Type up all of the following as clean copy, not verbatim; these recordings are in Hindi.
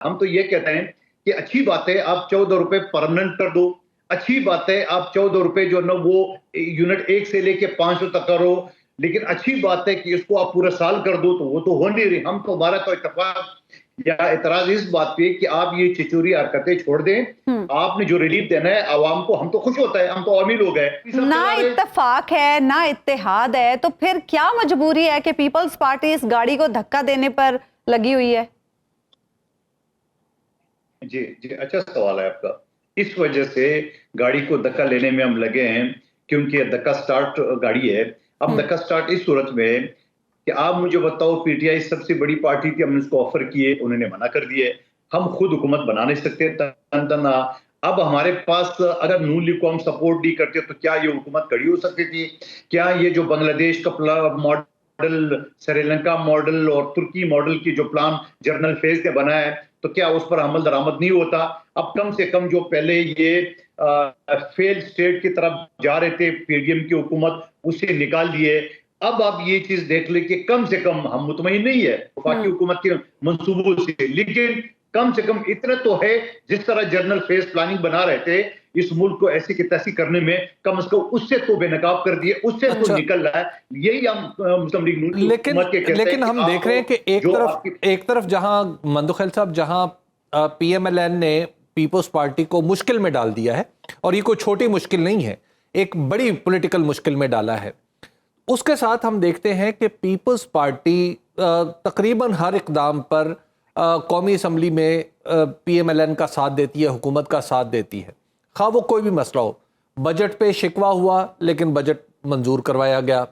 हम तो ये कहते हैं कि अच्छी बात है आप 14 रुपए परमानेंट कर दो, अच्छी बात है आप 14 रुपए जो है ना वो यूनिट 1 से लेके 500 तक करो, लेकिन अच्छी बात है कि इसको आप पूरा साल कर दो, तो वो तो हो नहीं रही। हम तो हमारा तो इत्तेफाक या एतराज इस बात पे कि आप ये छिछोरी हरकतें छोड़ दें। आपने जो रिलीफ देना है आवाम को, हम तो खुश होता है, हम तो अमीर लोग हैं। ना इत्तेफाक है ना इत्तेहाद है, तो फिर क्या मजबूरी है कि पीपल्स पार्टी इस गाड़ी को धक्का देने पर लगी हुई है? जी जी, अच्छा सवाल है आपका। इस वजह से गाड़ी को धक्का लेने में हम लगे हैं क्योंकि धक्का स्टार्ट गाड़ी है। अब धक्का स्टार्ट इस सूरत में है कि आप मुझे बताओ, पीटीआई सबसे बड़ी पार्टी थी, हमने उसको ऑफर किए, उन्होंने मना कर दिए। हम खुद हुकूमत बना नहीं सकते तन तना। अब हमारे पास अगर नून लीग को हम सपोर्ट नहीं करते तो क्या ये हुकूमत खड़ी हो सकती थी? क्या ये जो बांग्लादेश का मॉडल, श्रीलंका मॉडल और तुर्की मॉडल की जो प्लान जनरल फेज ने बनाया है, तो क्या उस पर अमल दरामद नहीं होता? अब कम से कम जो पहले ये फेल स्टेट की तरफ जा रहे थे पीडीएम की हुकूमत, उसे निकाल दिए। अब आप ये चीज देख ले कि कम से कम हम मुतमईन नहीं है वफाकी हुकूमत के मंसूबों से, लेकिन कम से कम इतना तो है, जिस तरह जनरल फेज प्लानिंग बना रहे थे इस मुल्क को ऐसी की तैसी करने में, कम से कम उससे तो बेनकाब कर दिए, उससे तो निकल रहा है। यही हम मुस्लिम लीग नून की हुकूमत के कहते हैं। लेकिन हम देख रहे हैं कि एक तरफ जहां मंदुखैल साहब, जहां पीएमएलएन ने पीपल्स पार्टी को मुश्किल में डाल दिया है, और ये कोई छोटी मुश्किल नहीं है, एक बड़ी पॉलिटिकल मुश्किल में डाला है, उसके साथ हम देखते हैं कि पीपल्स पार्टी तकरीबन हर इकदाम पर कौमी असम्बली में पीएमएलएन का साथ देती है, हुकूमत का साथ देती है, खा वो कोई भी मसला हो। बजट पे शिकवा हुआ लेकिन बजट मंजूर करवाया गया।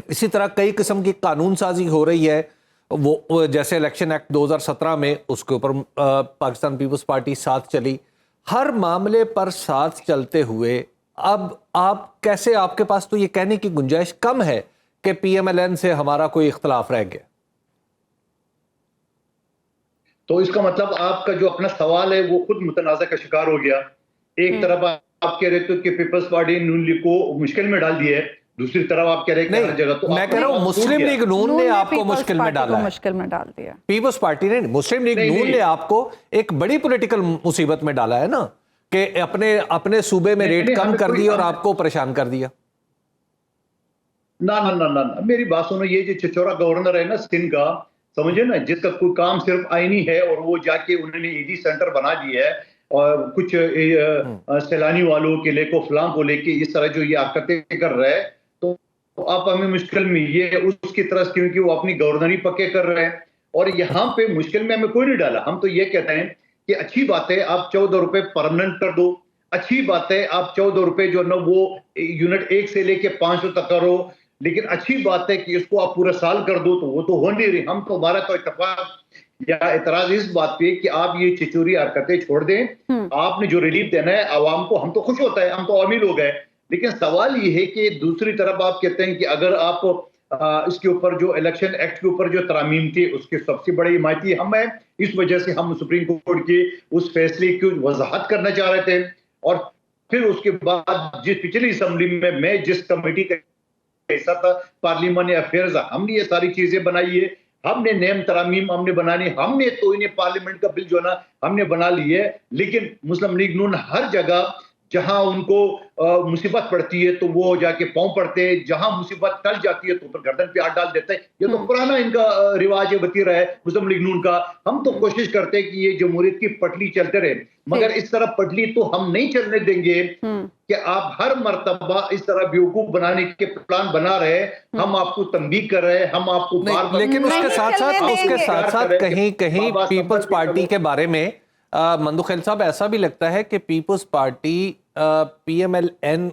इसी तरह कई किस्म की कानून साजी हो रही है, वो जैसे इलेक्शन एक्ट 2017 में, उसके ऊपर पाकिस्तान पीपल्स पार्टी साथ चली। हर मामले पर साथ चलते हुए अब आप कैसे, आपके पास तो ये कहने की गुंजाइश कम है कि पीएमएलएन से हमारा कोई इख्तलाफ रह गया। तो इसका मतलब आपका जो अपना सवाल है वो खुद मुतनाज़ा का शिकार हो गया। एक तरफ आप कह रहे थे कि पीपल्स पार्टी नून लीग को मुश्किल में डाल दिया है, दूसरी तरफ आप कह रहे हैं हर जगह। तो मैं कह रहा हूं मुस्लिम लीग नून ने आपको मुश्किल में डाला है। मुश्किल में डाल दिया पीपल्स पार्टी ने, मुस्लिम लीग नून ने आपको एक बड़ी पॉलिटिकल मुसीबत में डाला है ना, कि अपने सूबे में रेट कम कर दी और आपको परेशान कर दिया। ना ना ना ना, मेरी बात सुनो। ये जो छिछोरा गवर्नर है ना सिंध का, समझे ना, जिसका कोई काम सिर्फ आईनी है, और वो जाके उन्होंने ईडी सेंटर बना दिया है और कुछ सैलानी वालों के लेको फलां को लेके इस तरह जो ये हरकतें कर रहे हैं, तो आप हमें मुश्किल में, ये उसकी तरफ, क्योंकि वो अपनी गवर्नरी पक्के कर रहे हैं और यहाँ पे मुश्किल में हमें कोई नहीं डाला। हम तो ये कहते हैं कि अच्छी बात है आप 14 रुपए परमानेंट कर दो, अच्छी बात है आप 14 रुपए जो है ना वो यूनिट 1 से लेके 500 तक करो, लेकिन अच्छी बात है कि इसको आप पूरा साल कर दो, तो वो तो हो नहीं रही। हम तो हमारा तो इत्तेफाक या एतराज इस बात पे कि आप ये छिछोरी हरकतें छोड़ दें। आपने जो रिलीफ देना है आवाम को, हम तो खुश होता है, हम तो अमीर लोग हैं। लेकिन सवाल ये है कि दूसरी तरफ आप कहते हैं कि अगर आप इसके ऊपर जो इलेक्शन एक्ट के ऊपर जो तरामीम थी उसके सबसे बड़ी हिमायती हम हैं, इस वजह से हम सुप्रीम कोर्ट के उस फैसले की वजाहत करना चाह रहे थे। और फिर उसके बाद जिस पिछली असम्बली में मैं जिस कमेटी का हिस्सा था, पार्लियामेंट्री अफेयर्स, हमने ये सारी चीजें बनाई है, हमने नेम तरामीम हमने बनानी, हमने तो इन्हें पार्लियामेंट का बिल जो है ना हमने बना ली है। लेकिन मुस्लिम लीग नून हर जगह जहां उनको मुसीबत पड़ती है तो वो जाके पांव पड़ते हैं, जहां मुसीबत टल जाती है तो ऊपर गर्दन पे हाथ डाल देते हैं। ये तो पुराना इनका रिवाज है, वतीरा है मुस्लिम लीग नून का। हम तो कोशिश करते हैं कि ये जमहूरियत की पटली चलते रहे, मगर इस तरह पटली तो हम नहीं चलने देंगे कि आप हर मर्तबा इस तरह बेवकूफ बनाने के प्लान बना रहे हैं। हम आपको तंबीह कर रहे हैं, हम आपको बार-बार, लेकिन उसके साथ साथ कहीं पीपल्स पार्टी के बारे में मंदुखैल साहब ऐसा भी लगता है कि पीपल्स पार्टी पीएमएलएन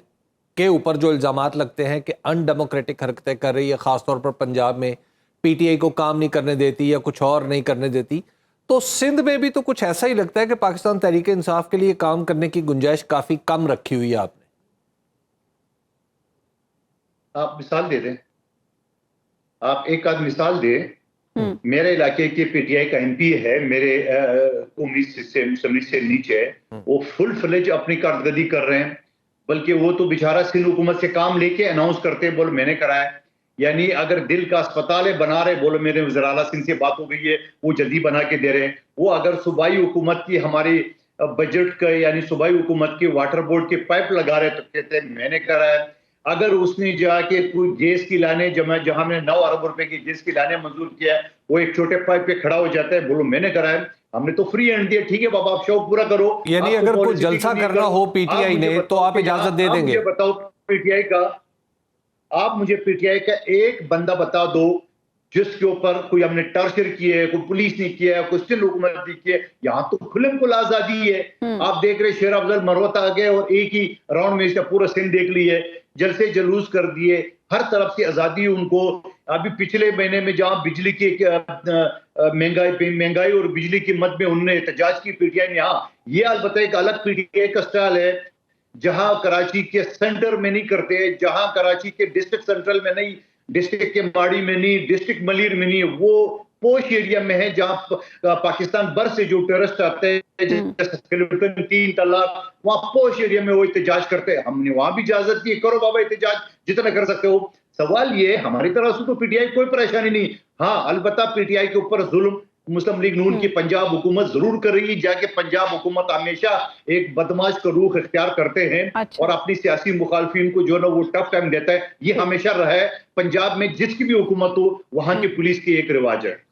के ऊपर जो इल्जामात लगते हैं कि अनडेमोक्रेटिक हरकतें कर रही है, खासतौर पर पंजाब में पीटीआई को काम नहीं करने देती या कुछ और नहीं करने देती, तो सिंध में भी तो कुछ ऐसा ही लगता है कि पाकिस्तान तहरीक इंसाफ के लिए काम करने की गुंजाइश काफी कम रखी हुई है आपने। आप मिसाल दे दें, आप एक आध मिसाल दे। मेरे इलाके के पीटीआई का एमपी है, मेरे कौमी से नीचे है, वो फुल फ्लेज अपनी कारकर्दगी कर रहे हैं। बल्कि वो तो बेचारा सिंध हुकूमत से काम लेके अनाउंस करते हैं, बोल मैंने कराया। यानी अगर दिल का अस्पताल है बना रहे, बोलो मेरे वज़ीर आला सिंह से बात हो गई है, वो जल्दी बना के दे रहे हैं। वो अगर सूबाई हुकूमत की हमारी बजट का यानी सूबाई हुकूमत के वाटर बोर्ड के पाइप लगा रहे तो कहते हैं मैंने करा है। अगर उसने जाके कोई गैस की लाने जहां में 9 अरब रुपए की गैस की लाने मंजूर किया है, वो एक छोटे पाइप पे खड़ा हो जाता है, बोलो मैंने करा है, हमने तो फ्री हैंड दिया, ठीक है बाबा आप शौक पूरा करो। यानी अगर कोई जलसा करना हो पीटीआई ने तो आप इजाजत दे देंगे? मुझे बताओ पीटीआई का, आप मुझे पीटीआई का एक बंदा बता दो जिसके ऊपर कोई हमने टॉर्चर किया है, कोई पुलिस ने किया है, कोई सिंध हुकूमत ने किया है। यहाँ तो खुल्लम-खुल्ला आजादी है। आप देख रहे शेर अफजल मरवत आ गए और एक ही राउंड में इसका पूरा सिंध देख लिए, जलसे जुलूस कर दिए, हर तरफ से आजादी उनको। अभी पिछले महीने में जहां बिजली की महंगाई और बिजली की मद में उन्होंने एहतजाज की पीटीआई ने, हाँ ये अलबत्ता एक अलग पीटीआई का स्टाइल है, जहां कराची के सेंटर में नहीं करते, जहां कराची के डिस्ट्रिक्ट सेंट्रल में नहीं, डिस्ट्रिक्ट के माड़ी में नहीं, डिस्ट्रिक्ट मलीर में नहीं, वो पोश एरिया में है जहां पाकिस्तान भर से जो टूरिस्ट आते हैं, जैसे 3 तलाक, वहां पोश एरिया में वो एहतजाज करते हैं। हमने वहां भी इजाजत दी, करो बाबा एहतजाज जितना कर सकते हो। सवाल ये हमारी तरफ से तो पीटीआई कोई परेशानी नहीं। हाँ अलबत्ता पीटीआई के ऊपर जुल्म मुस्लिम लीग नून की पंजाब हुकूमत जरूर कर रही है, जाके पंजाब हुकूमत हमेशा एक बदमाश का रुख इख्तियार करते हैं। अच्छा। और अपनी सियासी मुखालफिन को जो ना वो टफ टाइम देता है, ये हमेशा रहा है। पंजाब में जिसकी भी हुकूमत हो वहां की पुलिस की एक रिवाज है।